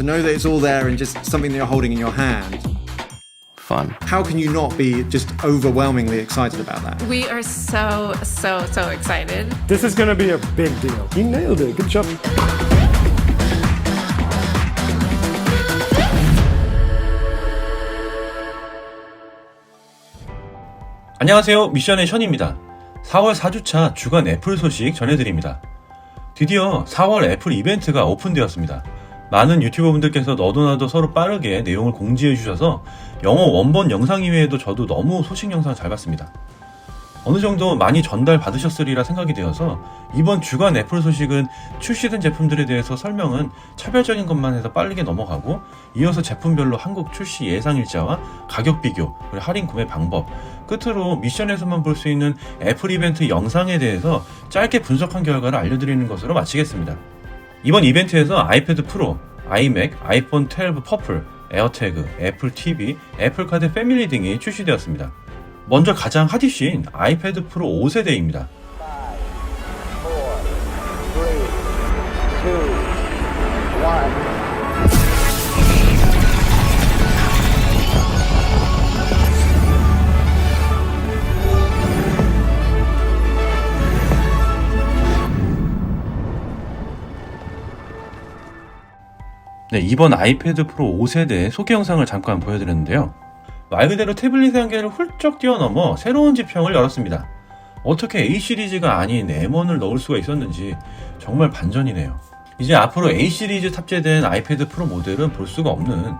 to know that it's all there and just something that you're holding in your hand. Fun. How can you not be just overwhelmingly excited about that? We are so excited. This is going to be a big deal. You nailed it. Good job. 안녕하세요, 미션의 션입니다. 4월 4주차 주간 애플 소식 전해드립니다. 드디어 4월 애플 이벤트가 오픈되었습니다. 많은 유튜버분들께서 너도나도 서로 빠르게 내용을 공지해주셔서 영어 원본 영상 이외에도 저도 너무 소식 영상 잘 봤습니다. 어느 정도 많이 전달 받으셨으리라 생각이 되어서 이번 주간 애플 소식은 출시된 제품들에 대해서 설명은 차별적인 것만 해서 빠르게 넘어가고, 이어서 제품별로 한국 출시 예상일자와 가격 비교, 그리고 할인 구매 방법, 끝으로 미션에서만 볼 수 있는 애플 이벤트 영상에 대해서 짧게 분석한 결과를 알려드리는 것으로 마치겠습니다. 이번 이벤트에서 아이패드 프로, 아이맥, 아이폰 12 퍼플, 에어태그, 애플 TV, 애플카드 패밀리 등이 출시되었습니다. 먼저 가장 핫이슈인 아이패드 프로 5세대입니다. 네, 이번 아이패드 프로 5세대 소개 영상을 잠깐 보여드렸는데요. 말 그대로 태블릿의 한계를 훌쩍 뛰어넘어 새로운 지평을 열었습니다. 어떻게 A 시리즈가 아닌 M1을 넣을 수가 있었는지 정말 반전이네요. 이제 앞으로 A 시리즈 탑재된 아이패드 프로 모델은 볼 수가 없는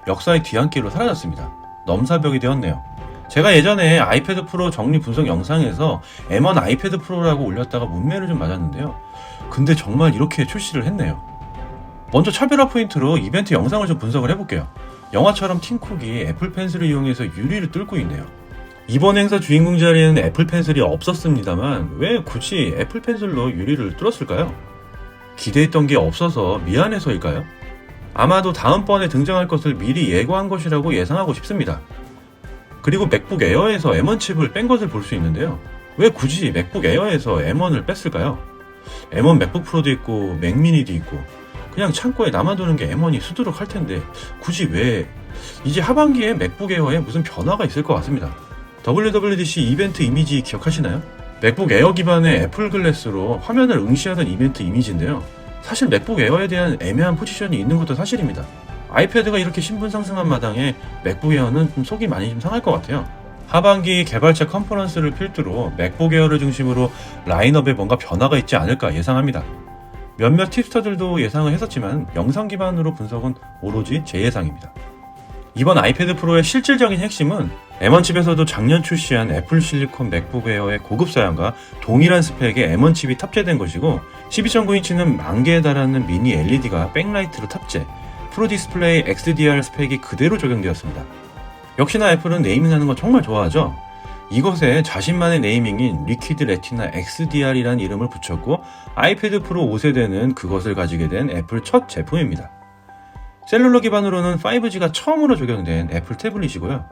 역사의 뒤안길로 사라졌습니다. 넘사벽이 되었네요. 제가 예전에 아이패드 프로 정리 분석 영상에서 M1 아이패드 프로라고 올렸다가 문매를 좀 맞았는데요. 근데 정말 이렇게 출시를 했네요. 먼저 차별화 포인트로 이벤트 영상을 좀 분석을 해볼게요. 영화처럼 팀쿡이 애플 펜슬을 이용해서 유리를 뚫고 있네요. 이번 행사 주인공 자리에는 애플 펜슬이 없었습니다만 왜 굳이 애플 펜슬로 유리를 뚫었을까요? 기대했던 게 없어서 미안해서일까요? 아마도 다음번에 등장할 것을 미리 예고한 것이라고 예상하고 싶습니다. 그리고 맥북 에어에서 M1 칩을 뺀 것을 볼 수 있는데요. 왜 굳이 맥북 에어에서 M1을 뺐을까요? M1 맥북 프로도 있고 맥미니도 있고 그냥 창고에 남아도는 게 M1이 수두룩할 텐데 굳이 왜? 이제 하반기에 맥북 에어에 무슨 변화가 있을 것 같습니다. WWDC 이벤트 이미지 기억하시나요? 맥북 에어 기반의 애플 글래스로 화면을 응시하던 이벤트 이미지인데요. 사실 맥북 에어에 대한 애매한 포지션이 있는 것도 사실입니다. 아이패드가 이렇게 신분상승한 마당에 맥북 에어는 좀 속이 많이 좀 상할 것 같아요. 하반기 개발자 컨퍼런스를 필두로 맥북 에어를 중심으로 라인업에 뭔가 변화가 있지 않을까 예상합니다. 몇몇 팁스터들도 예상을 했었지만 영상 기반으로 분석은 오로지 제 예상입니다. 이번 아이패드 프로의 실질적인 핵심은 M1 칩에서도 작년 출시한 애플 실리콘 맥북 에어의 고급 사양과 동일한 스펙의 M1 칩이 탑재된 것이고, 12.9인치는 10,000개에 달하는 미니 LED가 백라이트로 탑재, 프로 디스플레이 XDR 스펙이 그대로 적용되었습니다. 역시나 애플은 네이밍하는 거 정말 좋아하죠. 이것에 자신만의 네이밍인 리퀴드 레티나 XDR이라는 이름을 붙였고, 아이패드 프로 5세대는 그것을 가지게 된 애플 첫 제품입니다. 셀룰러 기반으로는 5G가 처음으로 적용된 애플 태블릿이고요.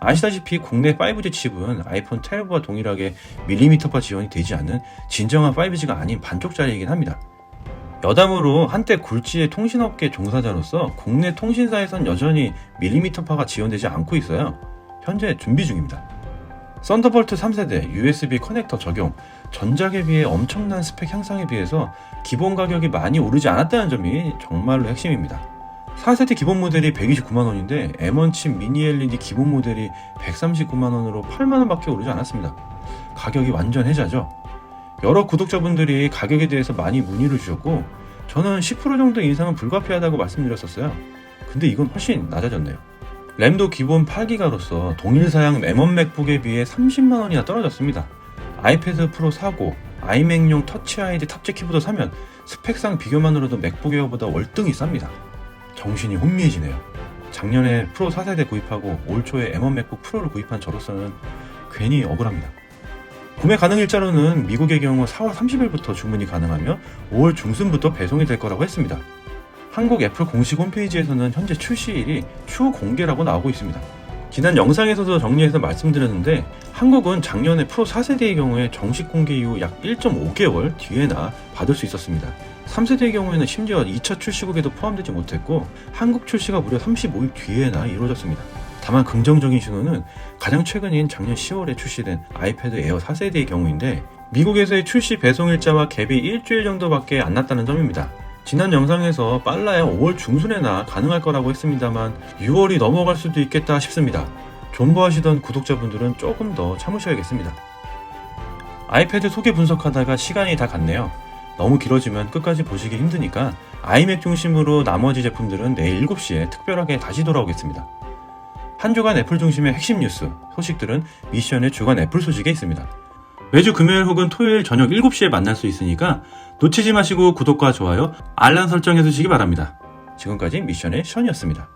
아시다시피 국내 5G 칩은 아이폰 12와 동일하게 밀리미터파 지원이 되지 않는 진정한 5G가 아닌 반쪽짜리이긴 합니다. 여담으로 한때 굴지의 통신업계 종사자로서 국내 통신사에선 여전히 밀리미터파가 지원되지 않고 있어요. 현재 준비 중입니다. 썬더볼트 3세대 USB 커넥터 적용, 전작에 비해 엄청난 스펙 향상에 비해서 기본 가격이 많이 오르지 않았다는 점이 정말로 핵심입니다. 4세대 기본 모델이 129만원인데 M1 칩 미니 LED 기본 모델이 139만원으로 8만원 밖에 오르지 않았습니다. 가격이 완전 혜자죠. 여러 구독자분들이 가격에 대해서 많이 문의를 주셨고, 저는 10% 정도 인상은 불가피하다고 말씀드렸었어요. 근데 이건 훨씬 낮아졌네요. 램도 기본 8기가로서 동일 사양 M1 맥북에 비해 30만원이나 떨어졌습니다. 아이패드 프로 사고 아이맥용 터치 아이디 탑재 키보드 사면 스펙상 비교만으로도 맥북 에어보다 월등히 쌉니다. 정신이 혼미해지네요. 작년에 프로 4세대 구입하고 올 초에 M1 맥북 프로를 구입한 저로서는 괜히 억울합니다. 구매 가능 일자로는 미국의 경우 4월 30일부터 주문이 가능하며 5월 중순부터 배송이 될 거라고 했습니다. 한국 애플 공식 홈페이지에서는 현재 출시일이 추후 공개라고 나오고 있습니다. 지난 영상에서도 정리해서 말씀드렸는데 한국은 작년에 프로 4세대의 경우에 정식 공개 이후 약 1.5개월 뒤에나 받을 수 있었습니다. 3세대의 경우에는 심지어 2차 출시국에도 포함되지 못했고 한국 출시가 무려 35일 뒤에나 이루어졌습니다. 다만 긍정적인 신호는 가장 최근인 작년 10월에 출시된 아이패드 에어 4세대의 경우인데 미국에서의 출시 배송 일자와 갭이 일주일 정도밖에 안 났다는 점입니다. 지난 영상에서 빨라야 5월 중순에나 가능할 거라고 했습니다만 6월이 넘어갈 수도 있겠다 싶습니다. 존버하시던 구독자분들은 조금 더 참으셔야겠습니다. 아이패드 소개 분석하다가 시간이 다 갔네요. 너무 길어지면 끝까지 보시기 힘드니까 아이맥 중심으로 나머지 제품들은 내일 7시에 특별하게 다시 돌아오겠습니다. 한 주간 애플 중심의 핵심 뉴스, 소식들은 미션의 주간 애플 소식에 있습니다. 매주 금요일 혹은 토요일 저녁 7시에 만날 수 있으니까 놓치지 마시고 구독과 좋아요, 알람 설정해 두시기 바랍니다. 지금까지 미션의 션이었습니다.